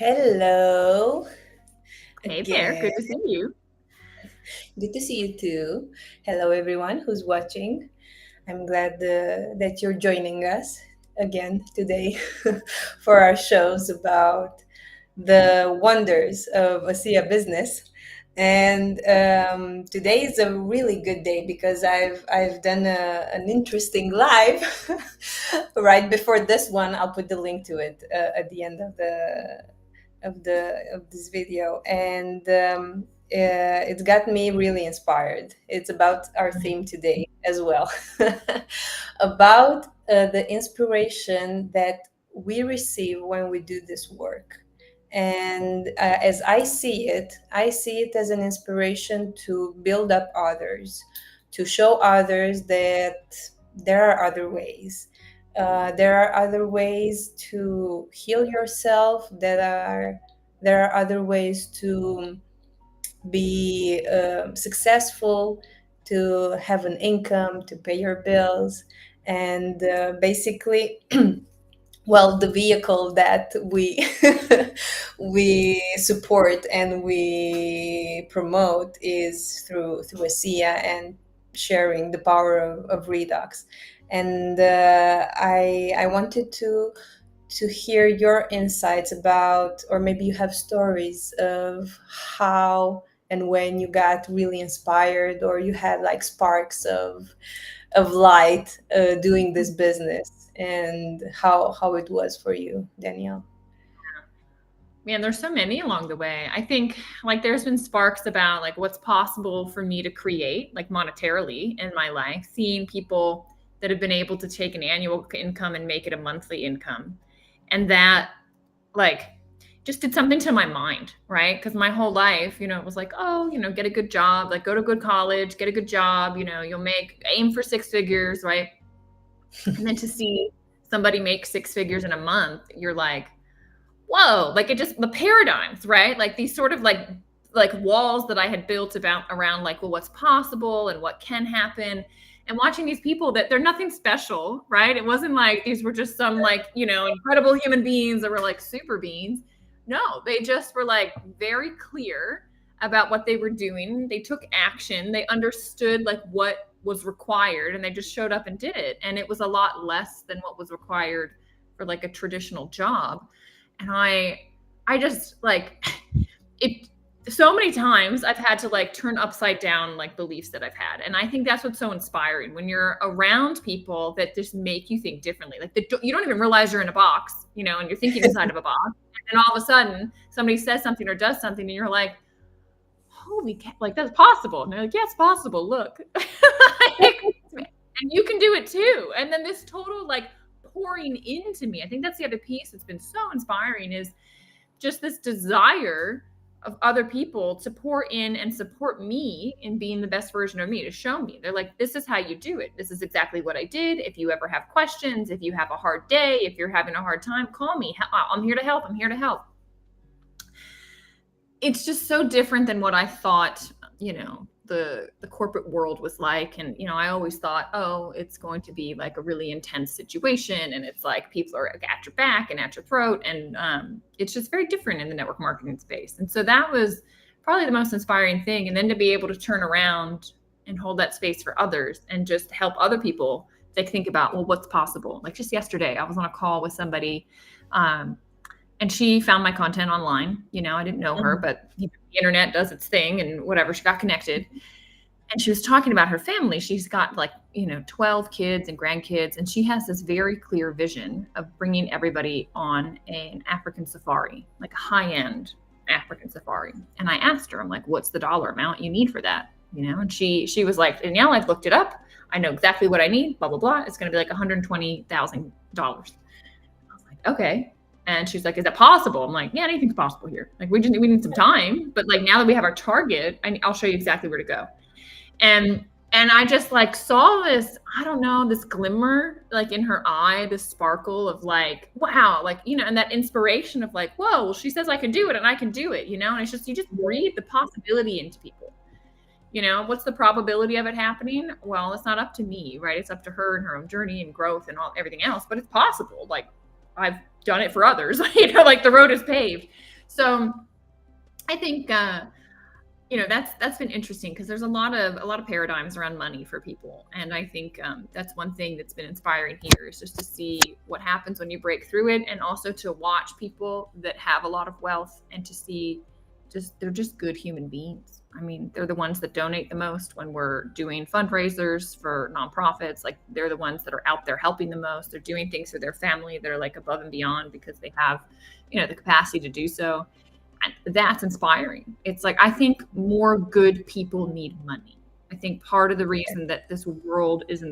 Hello Hey there, again. good to see you. Good to see you too. Hello, everyone who's watching. I'm glad that you're joining us again today for our shows about the wonders of Asea business. And today is a really good day because I've done an interesting live right before this one. I'll put the link to it at the end of this video, and it got me really inspired. It's about our theme today as well, about the inspiration that we receive when we do this work. And as I see it as an inspiration to build up others, to show others that there are other ways. There are other ways to heal yourself. There are other ways to be successful, to have an income, to pay your bills, and basically, well, the vehicle that we we support and we promote is through ASEA and sharing the power of Redux. And I wanted to hear your insights about, or maybe you have stories of how and when you got really inspired, or you had like sparks of light doing this business, and how it was for you, Danielle. Man, there's so many along the way. I think like there's been sparks about like what's possible for me to create, like monetarily in my life, seeing people that have been able to take an annual income and make it a monthly income. And that like just did something to my mind, right? Because my whole life, it was like, oh, get a good job, like go to good college, get a good job, you'll aim for six figures, right? And then to see somebody make six figures in a month, you're like, whoa, like it just the paradigms, right? Like these sort of like walls that I had built about around like, well, what's possible and what can happen. And watching these people that they're nothing special, right? It wasn't like these were just some like, incredible human beings that were like super beings. No, they just were like very clear about what they were doing. They took action. They understood like what was required and they just showed up and did it. And it was a lot less than what was required for like a traditional job. And I just like it so many times I've had to like turn upside down like beliefs that I've had. And I think that's what's so inspiring when you're around people that just make you think differently. Like you don't even realize you're in a box, and you're thinking inside of a box. And all of a sudden somebody says something or does something and you're like, holy cow, like that's possible. And they're like, yeah, it's possible. Look. And you can do it too. And then this total like pouring into me. I think that's the other piece that's been so inspiring is just this desire of other people to pour in and support me in being the best version of me, to show me. They're like, this is how you do it. This is exactly what I did. If you ever have questions, if you have a hard day, if you're having a hard time, call me. I'm here to help. I'm here to help. It's just so different than what I thought, the corporate world was like. And I always thought, oh, it's going to be like a really intense situation and it's like people are at your back and at your throat, and it's just very different in the network marketing space. And so that was probably the most inspiring thing. And then to be able to turn around and hold that space for others and just help other people like think about, well, what's possible. Like just yesterday I was on a call with somebody, and she found my content online. I didn't know her, but the internet does its thing and whatever. She got connected. And she was talking about her family. She's got like, 12 kids and grandkids. And she has this very clear vision of bringing everybody on an African safari, like a high-end African safari. And I asked her, I'm like, what's the dollar amount you need for that? And she was like, Danielle, I've looked it up. I know exactly what I need, blah, blah, blah. It's going to be like $120,000. I was like, okay. And she's like, is that possible? I'm like, yeah, anything's possible here. Like we need some time, but like now that we have our target, I'll show you exactly where to go. And I just like saw this, I don't know, this glimmer like in her eye, this sparkle of like, wow, like, and that inspiration of like, whoa, well, she says I can do it and I can do it, and it's just, you just breathe the possibility into people. What's the probability of it happening? Well, it's not up to me, right? It's up to her and her own journey and growth and everything else, but it's possible. Like I've done it for others, like the road is paved. So I think that's been interesting because there's a lot of paradigms around money for people, and I think that's one thing that's been inspiring here is just to see what happens when you break through it, and also to watch people that have a lot of wealth and to see they're just good human beings. I mean, they're the ones that donate the most when we're doing fundraisers for nonprofits. Like, they're the ones that are out there helping the most. They're doing things for their family. They're like above and beyond because they have, the capacity to do so. And that's inspiring. It's like, I think more good people need money. I think part of the reason that this world is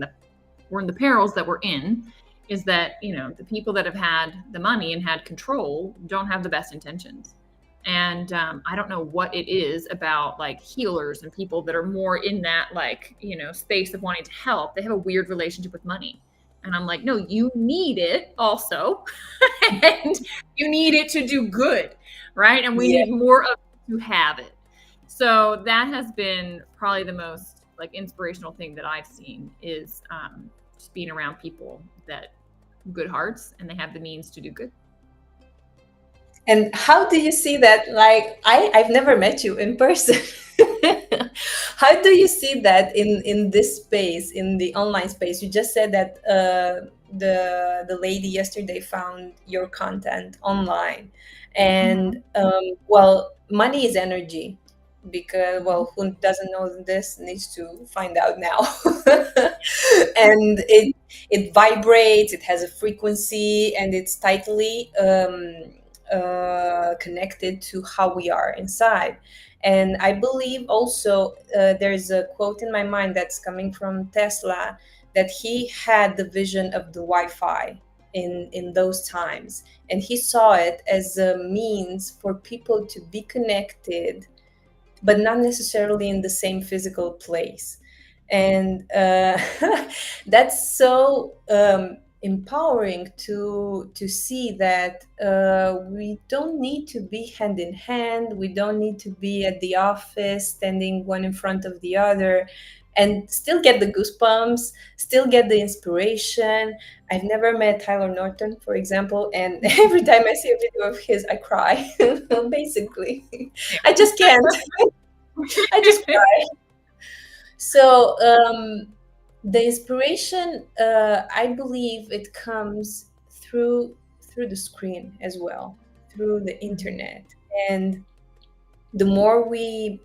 we're in the perils that we're in is that, the people that have had the money and had control don't have the best intentions. And I don't know what it is about like healers and people that are more in that like, space of wanting to help. They have a weird relationship with money. And I'm like, no, you need it also. And you need it to do good, right? And we Yeah. need more of it to have it. So that has been probably the most like inspirational thing that I've seen is just being around people that good hearts and they have the means to do good. And how do you see that? Like, I've never met you in person. How do you see that in this space, in the online space? You just said that the lady yesterday found your content online, and Mm-hmm. well, money is energy. Because, Mm-hmm. well, who doesn't know this needs to find out now. And it vibrates, it has a frequency, and it's tightly connected to how we are inside. And I believe also there's a quote in my mind that's coming from Tesla, that he had the vision of the Wi-Fi in those times, and he saw it as a means for people to be connected, but not necessarily in the same physical place. And that's so empowering to see that we don't need to be hand in hand. We don't need to be at the office standing one in front of the other and still get the goosebumps, still get the inspiration. I've never met Tyler Norton, for example, and every time I see a video of his, I cry. Basically, I just can't. I just cry. So the inspiration, I believe, it comes through the screen as well, through the internet, and the more we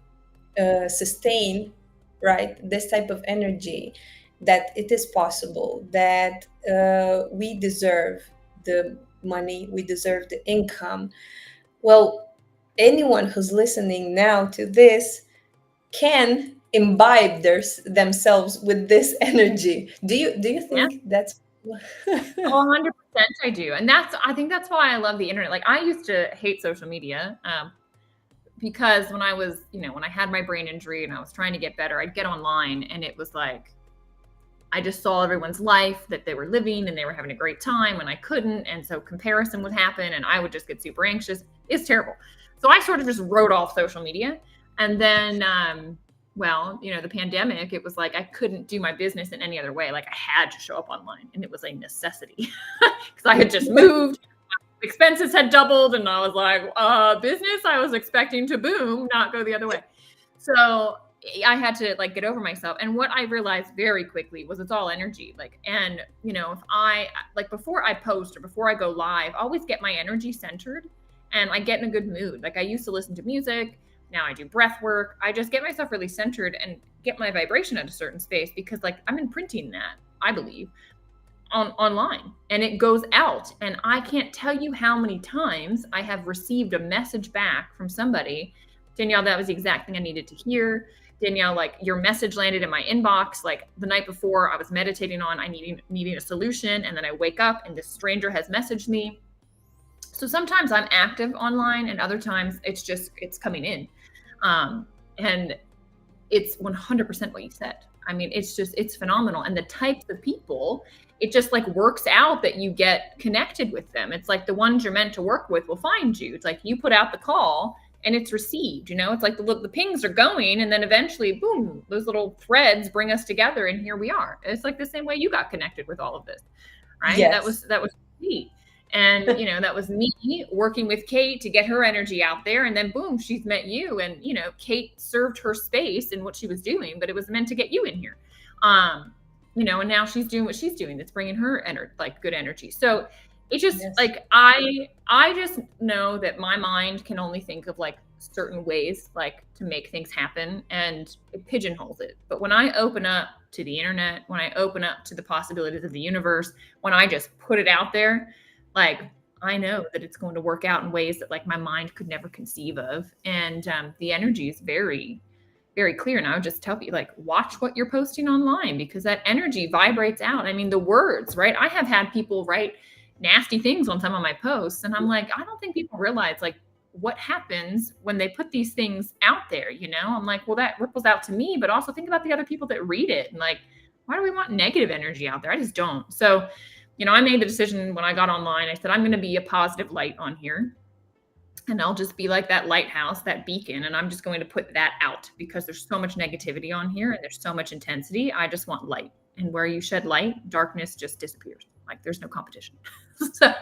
sustain, right, this type of energy, that it is possible, that we deserve the money, we deserve the income. Well, anyone who's listening now to this can imbibe themselves with this energy. Do you Yeah. think that's Oh, 100% I do. And I think that's why I love the internet. Like, I used to hate social media because when I had my brain injury and I was trying to get better, I'd get online and it was like, I just saw everyone's life that they were living and they were having a great time and I couldn't. And so comparison would happen and I would just get super anxious. It's terrible. So I sort of just wrote off social media. And then, the pandemic, it was like I couldn't do my business in any other way. Like, I had to show up online and it was a necessity because I had just moved. Expenses had doubled and I was like, business I was expecting to boom, not go the other way. So I had to like get over myself. And what I realized very quickly was it's all energy. Like, and if I like before I post or before I go live, I always get my energy centered and I get in a good mood. Like, I used to listen to music. Now I do breath work. I just get myself really centered and get my vibration at a certain space because like I'm imprinting that, I believe, online and it goes out. And I can't tell you how many times I have received a message back from somebody, Danielle, that was the exact thing I needed to hear. Danielle, like, your message landed in my inbox. Like, the night before I was meditating on needing a solution. And then I wake up and this stranger has messaged me. So sometimes I'm active online and other times it's coming in. And it's 100% what you said. I mean, it's phenomenal. And the types of people, it just like works out that you get connected with them. It's like the ones you're meant to work with will find you. It's like you put out the call and it's received, it's like the pings are going and then eventually, boom, those little threads bring us together and here we are. It's like the same way you got connected with all of this, right? yes. That was neat. And, that was me working with Kate to get her energy out there. And then boom, she's met you. And, Kate served her space in what she was doing, but it was meant to get you in here. And now she's doing what she's doing. That's bringing her good energy. So it just Yes. like, I just know that my mind can only think of like certain ways, like to make things happen, and it pigeonholes it. But when I open up to the internet, when I open up to the possibilities of the universe, when I just put it out there, like I know that it's going to work out in ways that like my mind could never conceive of. And the energy is very, very clear. And I would just tell you, like, watch what you're posting online, because that energy vibrates out. I mean, the words, right? I have had people write nasty things on some of my posts, and I'm like, I don't think people realize like what happens when they put these things out there. I'm like, well, that ripples out to me, but also think about the other people that read it. And like, why do we want negative energy out there? I just don't. So, I made the decision when I got online. I said, I'm going to be a positive light on here, and I'll just be like that lighthouse, that beacon. And I'm just going to put that out, because there's so much negativity on here and there's so much intensity. I just want light. And where you shed light, darkness just disappears. Like there's no competition. So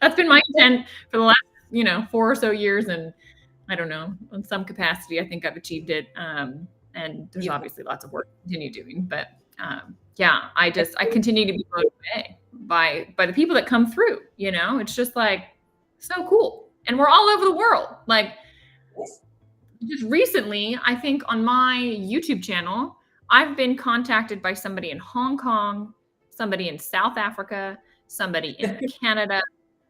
that's been my intent for the last, 4 or so years. And I don't know, in some capacity, I think I've achieved it. And there's obviously lots of work to continue doing, but I continue to be blown away by the people that come through. It's just like so cool. And we're all over the world. Like just recently, I think on my YouTube channel, I've been contacted by somebody in Hong Kong, somebody in South Africa, somebody in Canada,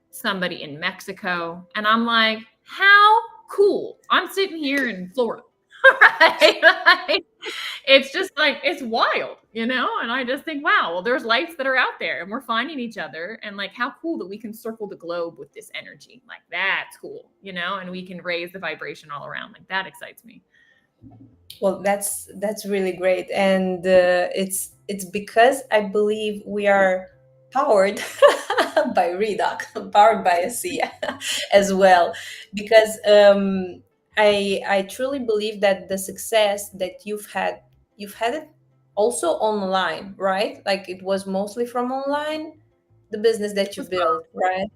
somebody in Mexico. And I'm like, how cool. I'm sitting here in Florida. Right? Like, it's just like, it's wild, and I just think, wow, well, there's lights that are out there and we're finding each other, and like how cool that we can circle the globe with this energy. Like that's cool, and we can raise the vibration all around. Like that excites me. Well, that's really great. And it's because I believe we are powered by Redoc, powered by Asea as well, because I truly believe that the success that you've had it also online, right? Like it was mostly from online, the business that you built, right?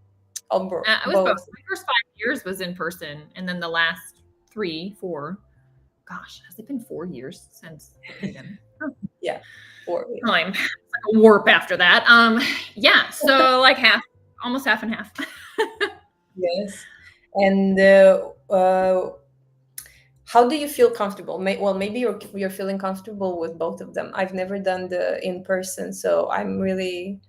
It was both. My first 5 years was in person, and then the last 3, 4, gosh, has it been 4 years since the pandemic? Yeah, 4 years. Time. It's like a warp after that. So like almost half and half. Yes. And how do you feel comfortable? Well, maybe you're feeling comfortable with both of them. I've never done the in person, so I'm really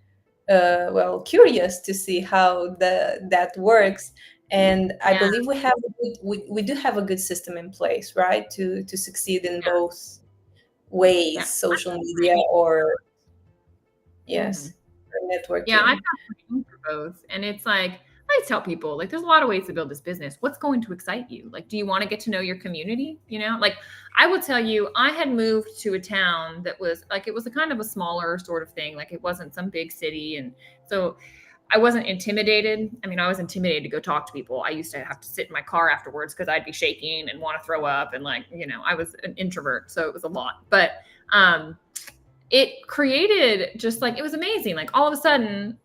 curious to see how that works. And I believe we do have a good system in place, right, to succeed in both ways, social media or or networking. Yeah, I've got room for both, and it's like I tell people, like, there's a lot of ways to build this business. What's going to excite you? Like, do you want to get to know your community? Like I will tell you, I had moved to a town that was like, it was a kind of a smaller sort of thing. Like it wasn't some big city. And so I wasn't intimidated. I mean, I was intimidated to go talk to people. I used to have to sit in my car afterwards because I'd be shaking and want to throw up. And like, I was an introvert, so it was a lot. But it created just like, it was amazing. Like all of a sudden,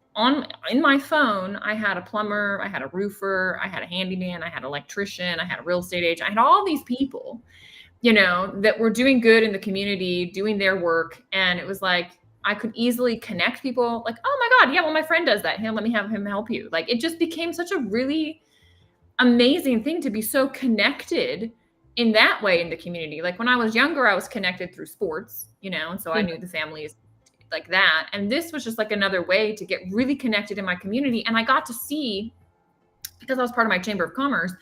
in my phone, I had a plumber, I had a roofer, I had a handyman, I had an electrician, I had a real estate agent. I had all these people, that were doing good in the community, doing their work. And it was like, I could easily connect people like, oh my God, yeah, well, my friend does that. Let me have him help you. Like, it just became such a really amazing thing to be so connected in that way in the community. Like when I was younger, I was connected through sports, and so I knew the families like that. And this was just like another way to get really connected in my community. And I got to see, because I was part of my chamber of commerce,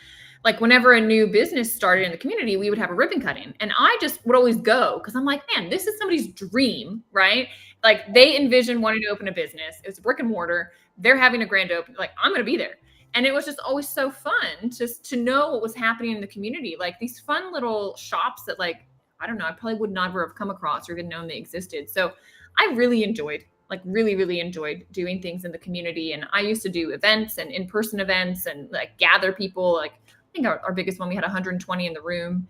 like whenever a new business started in the community, we would have a ribbon cutting. And I just would always go because I'm like, man, this is somebody's dream, right? Like they envision wanting to open a business. It was a brick and mortar. They're having a grand open. Like I'm going to be there. And it was just always so fun just to know what was happening in the community. Like these fun little shops that like, I don't know, I probably would never have come across or even known they existed. So I really enjoyed, really, really enjoyed doing things in the community. And I used to do events and in-person events and like gather people. Like I think our biggest one, we had 120 in the room.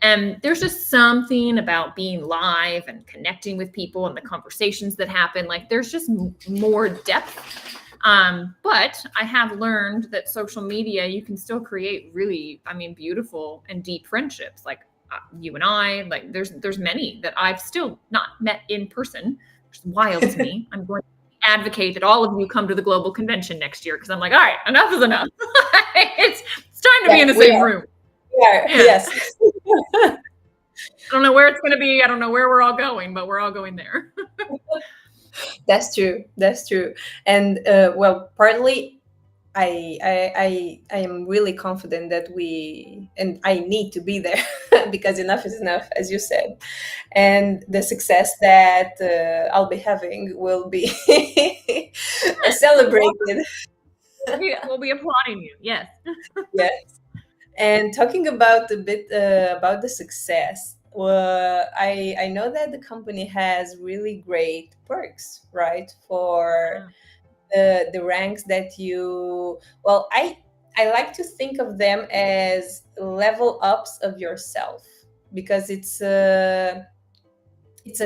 And there's just something about being live and connecting with people and the conversations that happen. Like there's just more depth But I have learned that social media, you can still create really, I mean, beautiful and deep friendships. Like you and I, like there's many that I've still not met in person, which is wild to me. I'm going to advocate that all of you come to the global convention next year because I'm like, all right, enough is enough. It's time to be in the same room. We are. Yeah. Yes. I don't know where it's going to be. I don't know where we're all going, but we're all going there. That's true. That's true. And well, partly I am really confident that and I need to be there because enough is enough, as you said, and the success that I'll be having will be celebrated. We'll be applauding you. Yes. Yes. And talking about a bit about the success, well, I know that the company has really great perks, right? For the ranks that you, well, I like to think of them as level ups of yourself, because it's an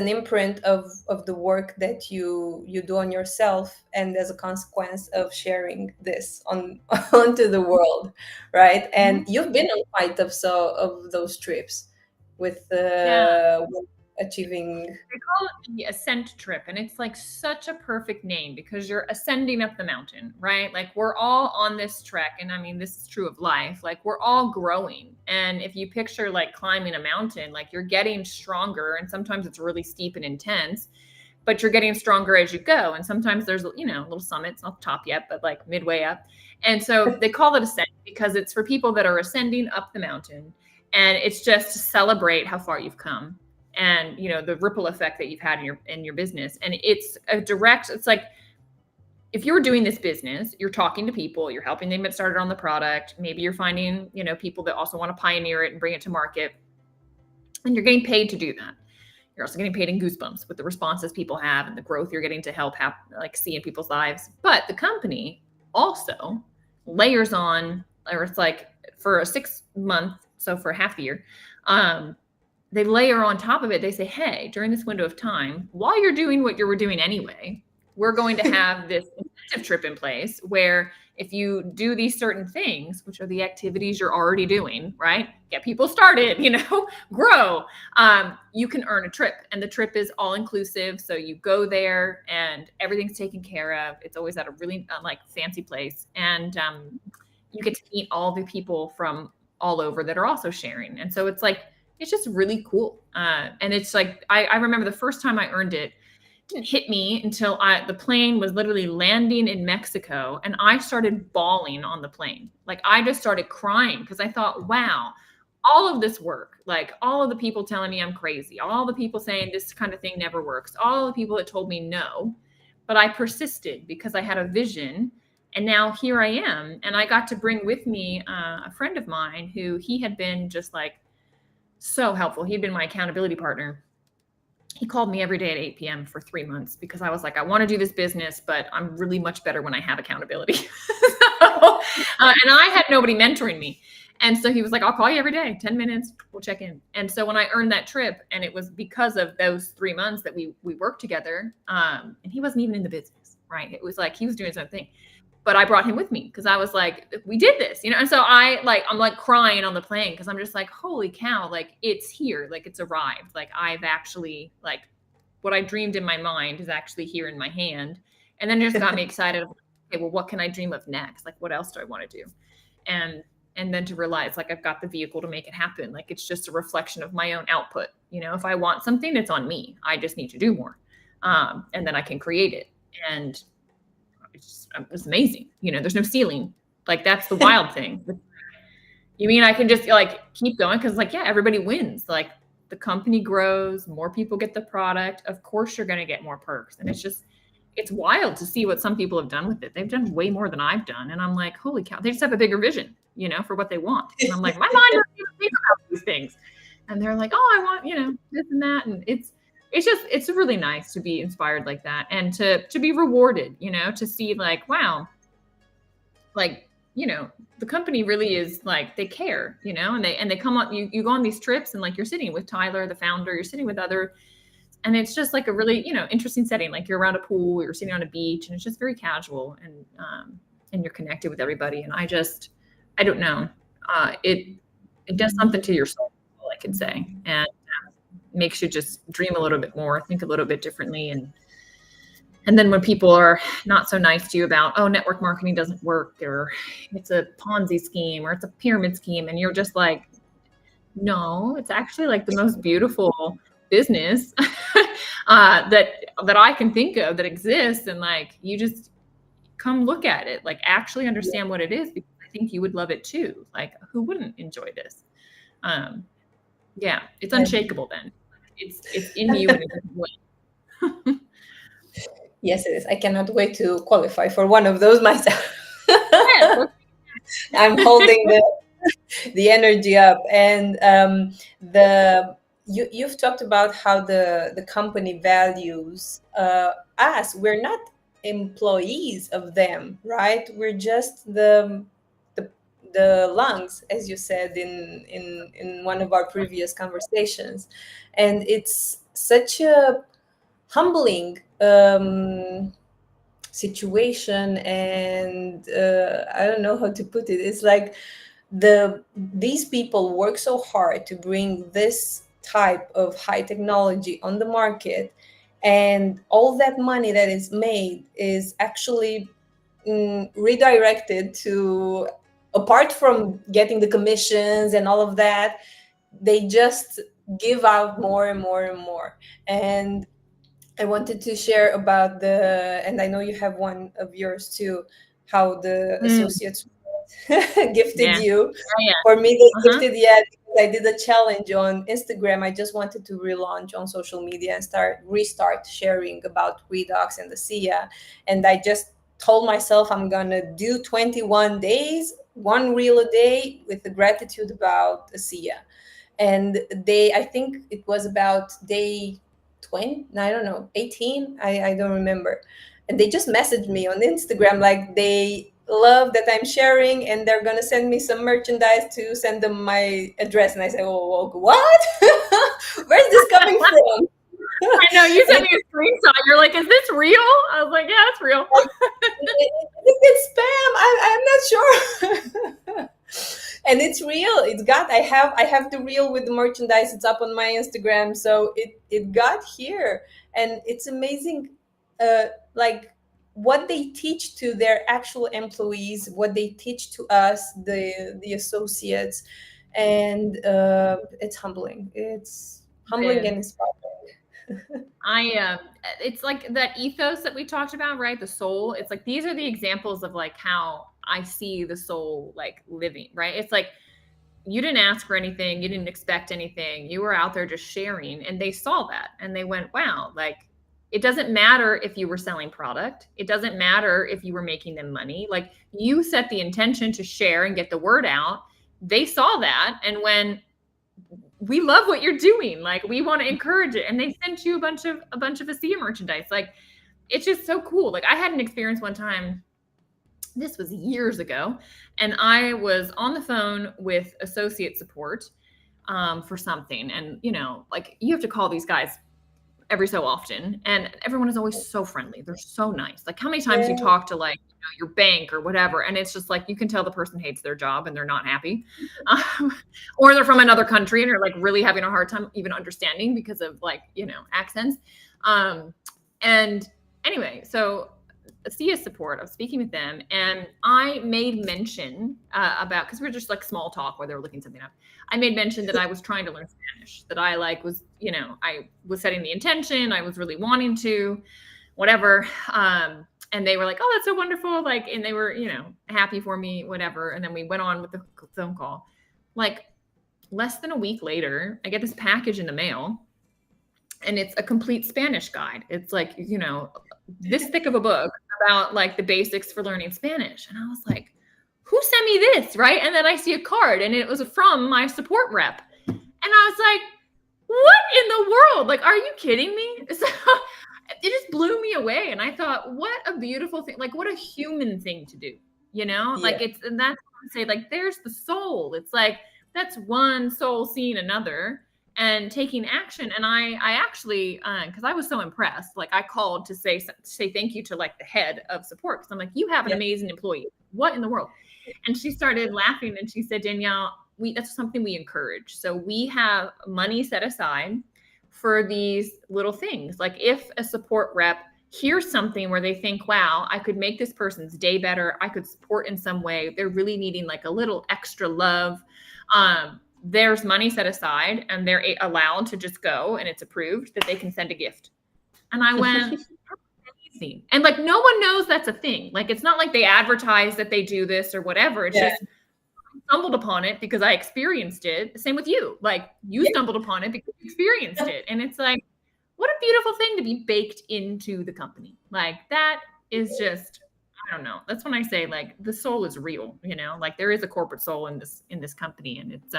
imprint of the work that you do on yourself, and as a consequence of sharing this on onto the world, right? And you've been on quite of those trips with Yeah. achieving. They call it the ascent trip, and it's like such a perfect name because you're ascending up the mountain, right? Like we're all on this trek, and I mean this is true of life. Like we're all growing, and if you picture like climbing a mountain, like you're getting stronger, and sometimes it's really steep and intense, but you're getting stronger as you go. And sometimes there's little summits, not the top yet, but like midway up. And so they call it ascent because it's for people that are ascending up the mountain, and it's just to celebrate how far you've come and the ripple effect that you've had in your business. And it's like if you're doing this business, you're talking to people, you're helping them get started on the product, maybe you're finding people that also want to pioneer it and bring it to market, and you're getting paid to do that. You're also getting paid in goosebumps with the responses people have and the growth you're getting to help see in people's lives. But the company also layers on, or it's like for a 6 month, so for half the year, they layer on top of it. They say, hey, during this window of time, while you're doing what you were doing anyway, we're going to have this incentive trip in place where if you do these certain things, which are the activities you're already doing, right? Get people started, grow, you can earn a trip. And the trip is all inclusive. So you go there and everything's taken care of. It's always at a really fancy place. And you get to meet all the people from all over that are also sharing. And so it's just really cool. And it's like, I remember the first time I earned it, didn't hit me until the plane was literally landing in Mexico, and I started bawling on the plane. Like I just started crying because I thought, wow, all of this work, like all of the people telling me I'm crazy, all the people saying this kind of thing never works, all the people that told me no, but I persisted because I had a vision. And now here I am. And I got to bring with me a friend of mine who he had been just so helpful. He'd been my accountability partner. He called me every day at 8 p.m. for 3 months because I was like, I want to do this business, but I'm really much better when I have accountability. And I had nobody mentoring me. And so he was like, I'll call you every day, 10 minutes, we'll check in. And so when I earned that trip, and it was because of those 3 months that we worked together, and he wasn't even in the business, right? It was like he was doing his own thing. But I brought him with me because I was like, we did this, And so I'm crying on the plane because I'm just like, holy cow, it's here, it's arrived. I've actually what I dreamed in my mind is actually here in my hand. And then it just got me excited. Okay, well, what can I dream of next? What else do I want to do? And then to realize I've got the vehicle to make it happen. It's just a reflection of my own output. If I want something, it's on me. I just need to do more. And then I can create it. And it's amazing. There's no ceiling. That's the wild thing. You mean I can just keep going? Cause everybody wins. The company grows, more people get the product. Of course you're going to get more perks. And it's wild to see what some people have done with it. They've done way more than I've done. And I'm like, holy cow, they just have a bigger vision, for what they want. And I'm like, my mind doesn't even think about these things. And they're like, oh, I want, this and that. And it's really nice to be inspired like that and to be rewarded, to see wow, the company really is they care, and they come on, you go on these trips and you're sitting with Tyler, the founder, you're sitting with other And it's just like a really, interesting setting. Like you're around a pool, you're sitting on a beach, and it's just very casual, and you're connected with everybody. And I don't know, it does something to your soul, all I can say, and makes you just dream a little bit more, think a little bit differently, and then when people are not so nice to you about, oh, network marketing doesn't work, or it's a Ponzi scheme, or it's a pyramid scheme, and you're just like, no, it's actually like the most beautiful business that I can think of that exists. And like, you just come look at it, like actually understand what it is, because I think you would love it too. Like, who wouldn't enjoy this? Yeah, it's unshakable then. It's in you in a different way. Yes, it is. I cannot wait to qualify for one of those myself. Yes. I'm holding the energy up, and you've talked about how the company values us. We're not employees of them, right? We're just the the lungs, as you said in one of our previous conversations, and it's such a humbling situation. And I don't know how to put it. It's like these people work so hard to bring this type of high technology on the market, and all that money that is made is actually redirected to, apart from getting the commissions and all of that, they just give out more and more and more. And I wanted to share about and I know you have one of yours too, how the Mm, associates gifted yeah. you. Oh, yeah. For me, they Uh-huh. gifted, yeah, because I did a challenge on Instagram. I just wanted to relaunch on social media and restart sharing about Redox and the SIA. And I just told myself I'm gonna do 21 days, one reel a day, with the gratitude about the SIA. And I think it was about day 20, I don't know, 18, I don't remember. And they just messaged me on Instagram, like they love that I'm sharing, and they're gonna send me some merchandise to send them my address. And I said, oh, what? Where's this coming from? I know, you And sent me a screenshot. You're like, is this real? I was like, yeah, it's real. it's spam. I'm not sure. And it's real. I have the reel with the merchandise. It's up on my Instagram. So it got here, and it's amazing. Like what they teach to their actual employees, what they teach to us, the associates, and it's humbling. It's It humbling is. and inspiring. It's like that ethos that we talked about, right? The soul. It's like these are the examples of like how I see the soul like living, right? It's like you didn't ask for anything, you didn't expect anything. You were out there just sharing, and they saw that and they went, "Wow, like it doesn't matter if you were selling product. It doesn't matter if you were making them money. Like you set the intention to share and get the word out. They saw that, and when we love what you're doing. Like we want to encourage it. And they sent you a bunch of Asea merchandise. Like it's just so cool. Like I had an experience one time, this was years ago, and I was on the phone with associate support for something. And like you have to call these guys every so often, and everyone is always so friendly. They're so nice. Like how many times you Yeah. talk to like your bank or whatever, and it's just like you can tell the person hates their job and they're not happy, um, or they're from another country and are like really having a hard time even understanding because of like accents. And anyway, so CS support, I was speaking with them, and I made mention about, because we are just like small talk where they were looking something up. I made mention that I was trying to learn Spanish, that I like was, I was setting the intention, I was really wanting to, whatever. And they were like, "Oh, that's so wonderful!" Like, and they were, happy for me, whatever. And then we went on with the phone call. Like less than a week later, I get this package in the mail, and it's a complete Spanish guide. It's like, this thick of a book about like the basics for learning Spanish. And I was like, who sent me this? Right. And then I see a card, and it was from my support rep. And I was like, what in the world? Like, are you kidding me? So it just blew me away. And I thought, what a beautiful thing. Like, what a human thing to do, Yeah. like and that's what I say, like, there's the soul. It's like, that's one soul seeing another. and taking action. And I actually, because I was so impressed, like I called to say thank you to like the head of support, because I'm like, you have an Yeah. amazing employee. What in the world? And she started laughing and she said, Danielle, that's something we encourage. So we have money set aside for these little things. Like if a support rep hears something where they think, wow, I could make this person's day better, I could support in some way, they're really needing like a little extra love. There's money set aside and they're allowed to just go, and it's approved that they can send a gift. And I went, amazing. And like no one knows that's a thing. Like it's not like they advertise that they do this or whatever. It's Yeah. just stumbled upon it because I experienced it. Same with you. Like you Yeah. stumbled upon it because you experienced it. And it's like, what a beautiful thing to be baked into the company. Like that is just, I don't know. That's when I say like the soul is real, you know, like there is a corporate soul in this company, and it's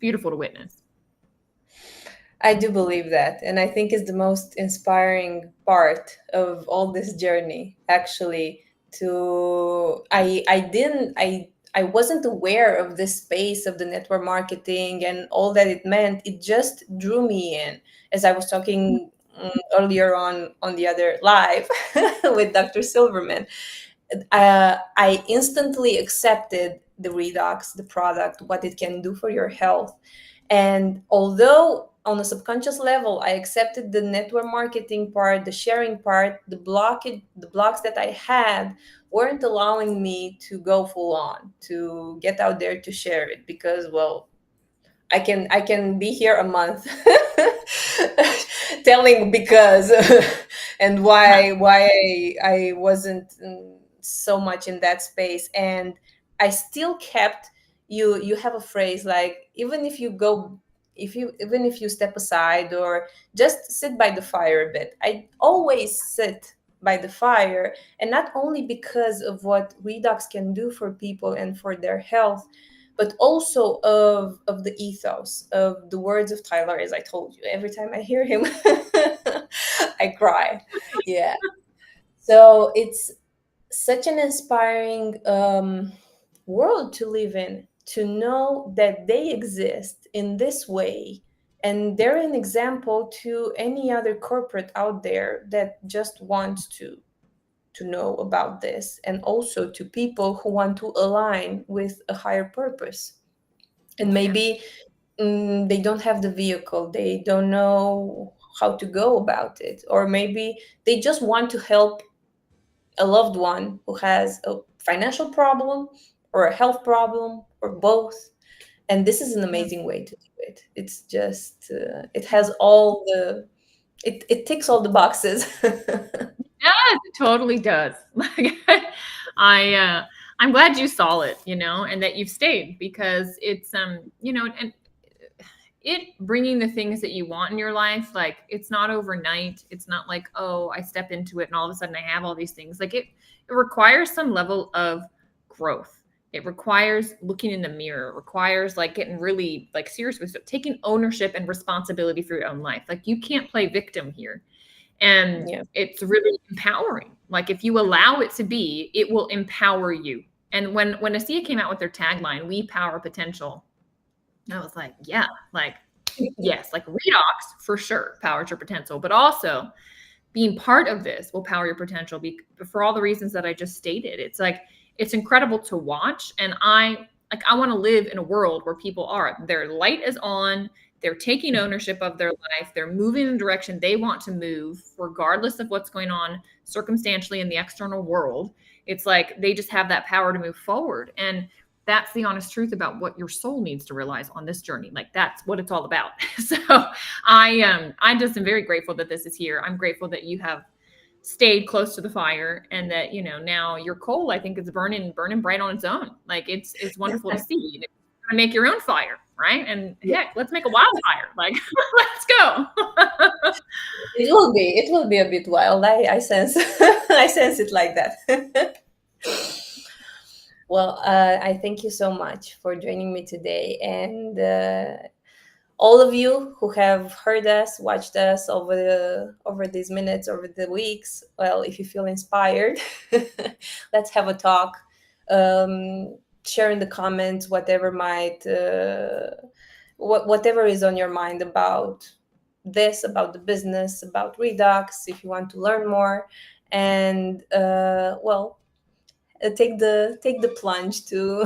beautiful to witness. I do believe that, and I think it's the most inspiring part of all this journey. Actually, to I wasn't aware of this space of the network marketing and all that it meant. It just drew me in, as I was talking earlier on the other live with Dr. Silverman. I instantly accepted the Redox, the product, what it can do for your health. And although on a subconscious level, I accepted the network marketing part, the sharing part, the blocks that I had weren't allowing me to go full on, to get out there to share it, because, well, I can be here a month telling because and why I wasn't so much in that space. And I still kept, you have a phrase like, even if you step aside or just sit by the fire a bit. I always sit by the fire, and not only because of what redox can do for people and for their health, but also of the ethos of the words of Tyler. As I told you, every time I hear him I cry. Yeah. So it's such an inspiring world to live in, to know that they exist in this way, and they're an example to any other corporate out there that just wants to know about this, and also to people who want to align with a higher purpose. And Yeah. maybe they don't have the vehicle, they don't know how to go about it, or maybe they just want to help a loved one who has a financial problem or a health problem or both. And this is an Yeah. amazing way to do it. It's just it has all the, it ticks all the boxes. Does, it totally does. Like I'm glad you saw it, you know, and that you've stayed, because it's you know, and it bringing the things that you want in your life, like it's not overnight. It's not like, oh, I step into it and all of a sudden I have all these things. Like it requires some level of growth. It requires looking in the mirror. It requires like getting really like serious with it, taking ownership and responsibility for your own life. Like you can't play victim here. And Yeah. it's really empowering. Like if you allow it to be, it will empower you. And when Asea came out with their tagline, "We power potential," I was like, yeah, like yes, like redox for sure powers your potential, but also being part of this will power your potential for all the reasons that I just stated. It's like it's incredible to watch, and I want to live in a world where people are, their light is on, they're taking ownership of their life, they're moving in the direction they want to move regardless of what's going on circumstantially in the external world. It's like they just have that power to move forward. And that's the honest truth about what your soul needs to realize on this journey. Like that's what it's all about. So I just am very grateful that this is here. I'm grateful that you have stayed close to the fire, and that, you know, now your coal, I think, is burning bright on its own. Like it's wonderful to see. You're gonna make your own fire, right? And Yeah, heck, let's make a wildfire. Like let's go. it will be a bit wild. I sense I sense it like that. Well, I thank you so much for joining me today, and all of you who have heard us, watched us over these minutes, over the weeks. Well, if you feel inspired, let's have a talk. Share in the comments whatever whatever is on your mind about this, about the business, about Redux, if you want to learn more. And well, take the plunge to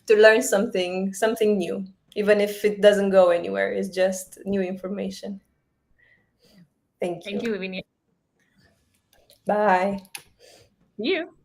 to learn something new, even if it doesn't go anywhere. It's just new information. Thank Thank you. you, Lavinia. Bye. You.